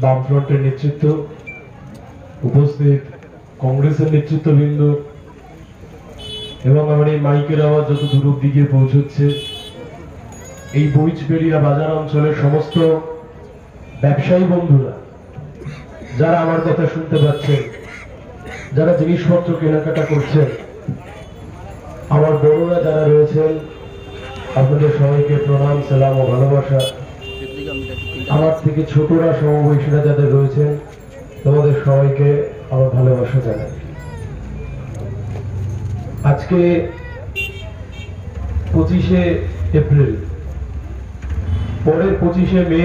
বামফ্রন্টের নেতৃত্ব, উপস্থিত কংগ্রেসের নেতৃত্ববৃন্দ এবং আমার এই মাইকের আওয়াজ যত দূর অব্দি গিয়ে পৌঁছচ্ছে, এই বইচবেড়িয়া বাজার অঞ্চলের সমস্ত ব্যবসায়ী বন্ধুরা যারা আমার কথা শুনতে পাচ্ছেন, যারা জিনিসপত্র কেনাকাটা করছেন, আমার বড়রা যারা রয়েছেন, আপনাদের সবাইকে প্রণাম, সালাম ও ভালোবাসা। আমার থেকে ছোটরা, সমবয়সীরা যাদের রয়েছেন, তোমাদের সবাইকে আমার ভালোবাসা জানাই। আজকে 25শে এপ্রিল, পরের 25শে মে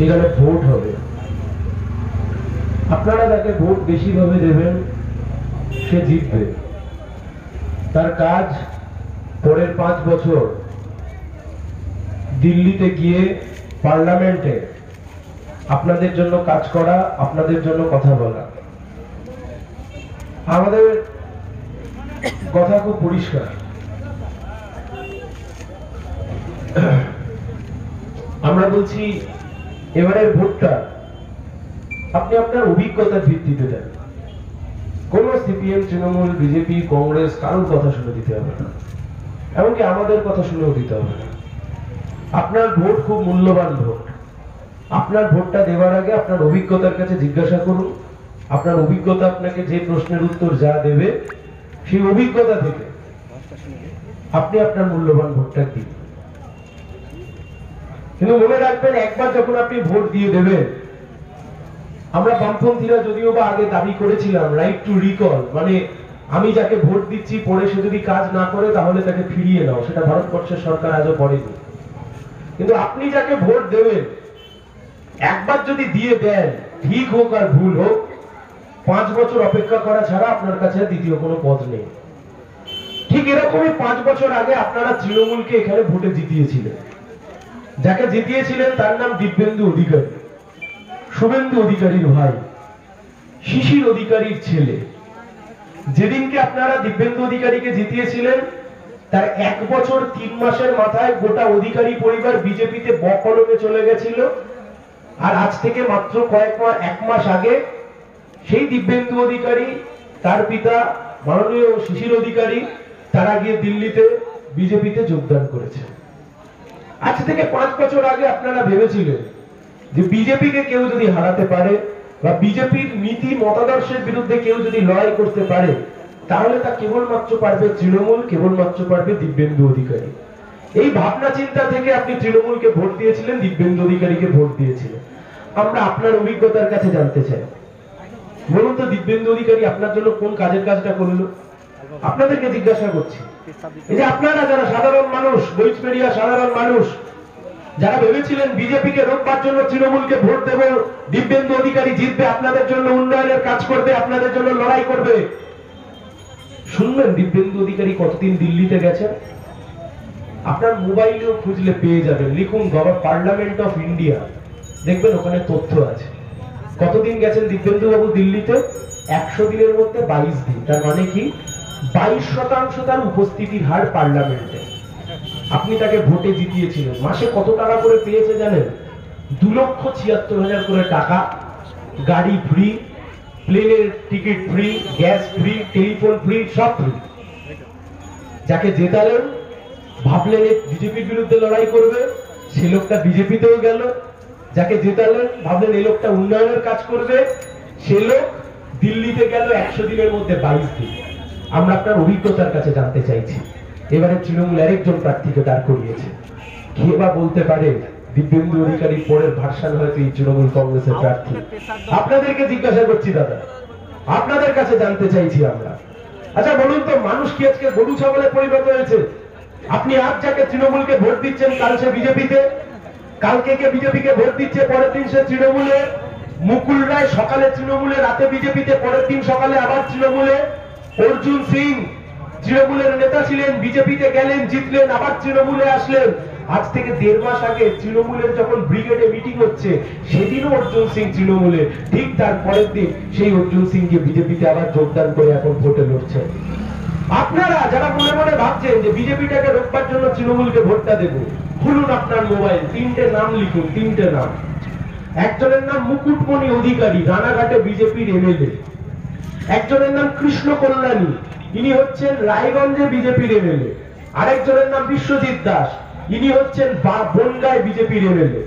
এখানে ভোট হবে। আপনারা যাকে ভোট বেশিভাবে দেবেন সে জিতবে। তার কাজ পরের 5 বছর দিল্লিতে গিয়ে পার্লামেন্টে আপনাদের জন্য কাজ করা, আপনাদের জন্য কথা বলা। আমাদের কথা খুব পরিষ্কার, আমরা বলছি এবারের ভোটটা আপনি আপনার অভিজ্ঞতার ভিত্তিতে দেন। কোন সিপিএম, তৃণমূল, বিজেপি, কংগ্রেস কারোর কথা শুনে দিতে হবে না, এমনকি আমাদের কথা শুনেও দিতে হবে না। আপনার ভোট খুব মূল্যবান ভোট। আপনার ভোটটা দেওয়ার আগে আপনার অভিজ্ঞতার কাছে জিজ্ঞাসা করুন। আপনার অভিজ্ঞতা আপনাকে যে প্রশ্নের উত্তর যা দেবে, সেই অভিজ্ঞতা থেকে আপনি আপনার মূল্যবান ভোটটা দিন। কিন্তু মনে রাখবেন, একবার যখন আপনি ভোট দিয়ে দেবেন, আমরা বামপন্থীরা যদিও বা আগে দাবি করেছিলাম রাইট টু রিকল, মানে আমি যাকে ভোট দিচ্ছি পরে সে যদি কাজ না করে তাহলে তাকে ফিরিয়ে নাও, সেটা ভারতবর্ষের সরকার আজও করেনি। কিন্তু আপনি যাকে ভোট দেবেন, একবার যদি দিয়ে দেন, ঠিক হোক আর ভুল হোক, 5 বছর অপেক্ষা করা ছাড়া আপনার কাছে দ্বিতীয় কোনো পথ নেই। ঠিক এরকমই 5 বছর আগে আপনারা তৃণমূলকে এখানে ভোটে জিতিয়েছিলেন। যাকে জিতিয়েছিলেন তার নাম দিব্যেন্দু অধিকারী, শুভেন্দু অধিকারীর ভাই, শিশির অধিকারীর ছেলে। যেদিনকে আপনারা দিব্যেন্দু অধিকারীকে জিতিয়েছিলেন, তার 1 বছর 3 মাসের মাথায় গোটা অধিকারী পরিবার বিজেপিতে বকলমে চলে গেছিল। আর আজ থেকে মাত্র 1 মাস আগে সেই দিব্যেন্দু অধিকারী, তার পিতা মাননীয় শিশির অধিকারী, তারা গিয়ে দিল্লিতে বিজেপিতে যোগদান করেছে। আজ থেকে 5 বছর আগে আপনারা ভেবেছিলেন যে বিজেপিকে কেউ যদি হারাতে পারে বা বিজেপির নীতি মতাদর্শের বিরুদ্ধে কেউ যদি লড়াই করতে পারে, তাহলে তা কেবলমাত্র পারবে তৃণমূল, কেবলমাত্র পারবে দিব্যেন্দু অধিকারী। এই ভাবনা চিন্তা থেকে আপনি তৃণমূলকে ভোট দিয়েছিলেন, দিব্যেন্দু অধিকারীকে ভোট দিয়েছিলেন। আমরা আপনার অভিজ্ঞতার কাছে জানতে চাই, বলুন তো দিব্যেন্দু অধিকারী আপনার জন্য কোন কাজটা করলো? আপনাদেরকে জিজ্ঞাসা করছি, এই যে আপনারা যারা সাধারণ মানুষ, বইচবেড়িয়া সাধারণ মানুষ, যারা ভেবেছিলেন বিজেপিকে রোকবার জন্য তৃণমূলকে ভোট দেব, দিব্যেন্দু অধিকারী জিতবে, আপনাদের জন্য উন্নয়নের কাজ করবে, আপনাদের জন্য লড়াই করবে, শুনবেন দিব্যেন্দু অধিকারী কতদিন দিল্লিতে গেছেন? আপনার মোবাইলেও খুঁজলে পেয়ে যাবেন, লিখুন পার্লামেন্ট অফ ইন্ডিয়া, দেখবেন ওখানে তথ্য আছে। কতদিন গেছেন দিব্যেন্দু বাবু দিল্লিতে? 100 দিনের মধ্যে 22 দিন। তার মানে কি? 22% তার উপস্থিতির হার পার্লামেন্টে। আপনি তাকে ভোটে জিতিয়েছিলেন। মাসে কত টাকা করে পেয়েছে জানেন? 2,76,000 করে টাকা, গাড়ি ফ্রি, প্লেনের ticket free, gas free, telephone free, সব ফ্রি। যাকে জেতালেন, ভাবলেন বিজেপির বিরুদ্ধে লড়াই করবে, সে লোকটা বিজেপিতেও গেল। যাকে জেতালেন, ভাবলেন এই লোকটা উন্নয়নের কাজ করবে, সে লোক দিল্লিতে গেল 100 দিনের মধ্যে 22 দিন। আমরা আপনার অভিজ্ঞতার কাছে জানতে চাইছি। এবারে তৃণমূল আরেকজন প্রার্থীকে দাঁড় করিয়েছে। কে বা বলতে পারে দিব্যেন্দু অধিকারী পরের ভার্সন হয়তো এই তৃণমূল কংগ্রেসের প্রার্থী? আপনাদেরকে জিজ্ঞাসা করছি দাদা, আপনাদের কাছে জানতে চাইছি আমরা। আচ্ছা বলুন তো, মানুষ কি আজকে গরু ছাগলে পরিণত হয়েছে? আপনি আজ যাকে তৃণমূলকে ভোট দিচ্ছেন, কাল সে বিজেপিতে, কালকে কে বিজেপিকে ভোট দিচ্ছে, পরের দিন সে তৃণমূলে। মুকুল রায় সকালে তৃণমূলে, রাতে বিজেপিতে, পরের দিন সকালে আবার তৃণমূলে। অর্জুন সিং তৃণমূলের নেতা ছিলেন, বিজেপিতে গেলেন, জিতলেন, আবার তৃণমূলে আসলেন। আজ থেকে 1.5 মাস আগে তৃণমূলের যখন ব্রিগেডে মিটিং হচ্ছে, সেদিনও অর্জুন সিং তৃণমূলে, ঠিক তার পরের দিন সেই অর্জুন সিং গিয়ে বিজেপিতে আবার যোগদান করে এখন ভোটে লড়ছেন। আপনারা যারা মনে মনে ভাবছেন যে বিজেপিটাকে রোকবার জন্য তৃণমূলকে ভোটটা দেব, খুলুন আপনার মোবাইল, 3টে নাম লিখুন, 3টে নাম। একজনের নাম মুকুটমণি অধিকারী, রানাঘাটে বিজেপির এমএলএ। একজনের নাম কৃষ্ণ কল্যাণী, ইনি হচ্ছেন রায়গঞ্জে বিজেপির এমএলএ। আরেকজনের নাম বিশ্বজিৎ দাস, ইনি হচ্ছেন বনগাঁয় বিজেপির এমএলএ।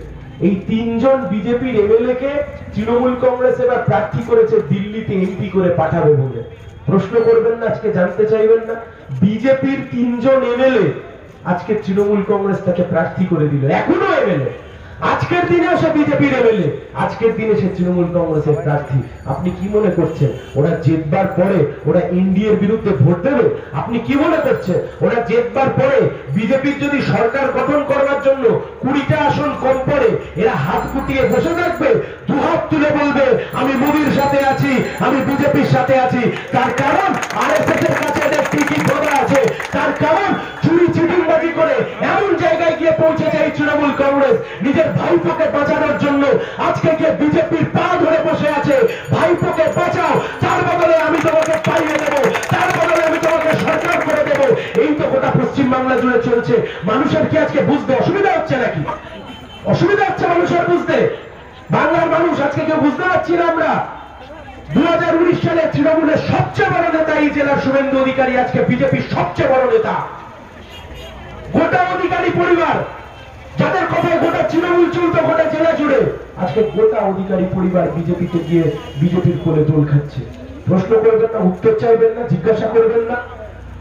এই তিনজন বিজেপির এমএলএ কে তৃণমূল কংগ্রেস এবার প্রার্থী করেছে দিল্লিতে এমপি করে পাঠাবে বলে। প্রশ্ন করবেন না, আজকে জানতে চাইবেন না? বিজেপির তিনজন এমএলএ আজকে তৃণমূল কংগ্রেস তাকে প্রার্থী করে দিল, এখনো এমএলএ। আজকের দিনে সে বিজেপির এমএলএ, আজকের দিনে সে তৃণমূল কংগ্রেসের প্রার্থী। আপনি কি মনে করছেন ওরা জেতবার পরে ওরা এনডিএর বিরুদ্ধে ভোট দেবে? আপনি কি মনে করছেন ওরা জেতবার পরে বিজেপির যদি সরকার গঠন করবার জন্য 20টা আসন কম পড়ে এরা হাত গুটিয়ে বসে থাকবে, দুহাত তুলে বলবে আমি মোদির সাথে আছি, আমি বিজেপির সাথে আছি? তার কারণ আরএসএস এর কাছে এদের টিকিট ধরা আছে। তার কারণ চুরি চিটিংবাজি করে এমন জায়গায় গিয়ে পৌঁছেছে এই তৃণমূল কংগ্রেস নিজের ভাইপোকে বাঁচানোর জন্য আজকে গিয়ে বিজেপির পা ধরে বসে আছে। ভাইপোকে বাঁচাও, তার বদলে আমি তোমাকে পাইয়ে দেবো, তার বদলে আমি তোমাকে সরকার করে দেবো। এই তো গোটা পশ্চিম বাংলা জুড়ে চলছে। মানুষের কি আজকে বুঝতে অসুবিধা হচ্ছে নাকি? অসুবিধা হচ্ছে মানুষের বুঝতে? বাংলার মানুষ আজকে কেউ বুঝতে পারছি না আমরা? 2019 সালে তৃণমূলের সবচেয়ে বড় নেতা এই জেলার শুভেন্দু অধিকারী আজকে বিজেপির সবচেয়ে বড় নেতা। গোটা অধিকারী পরিবার, যাদের কথায় গোটা তৃণমূল চলত গোটা জেলা জুড়ে, আজকে গোটা অধিকারী পরিবার বিজেপিতে গিয়ে বিজেপির কোলে দোল খাচ্ছে। প্রশ্ন করবেন না, উত্তর চাইবেন না, জিজ্ঞাসা করবেন না?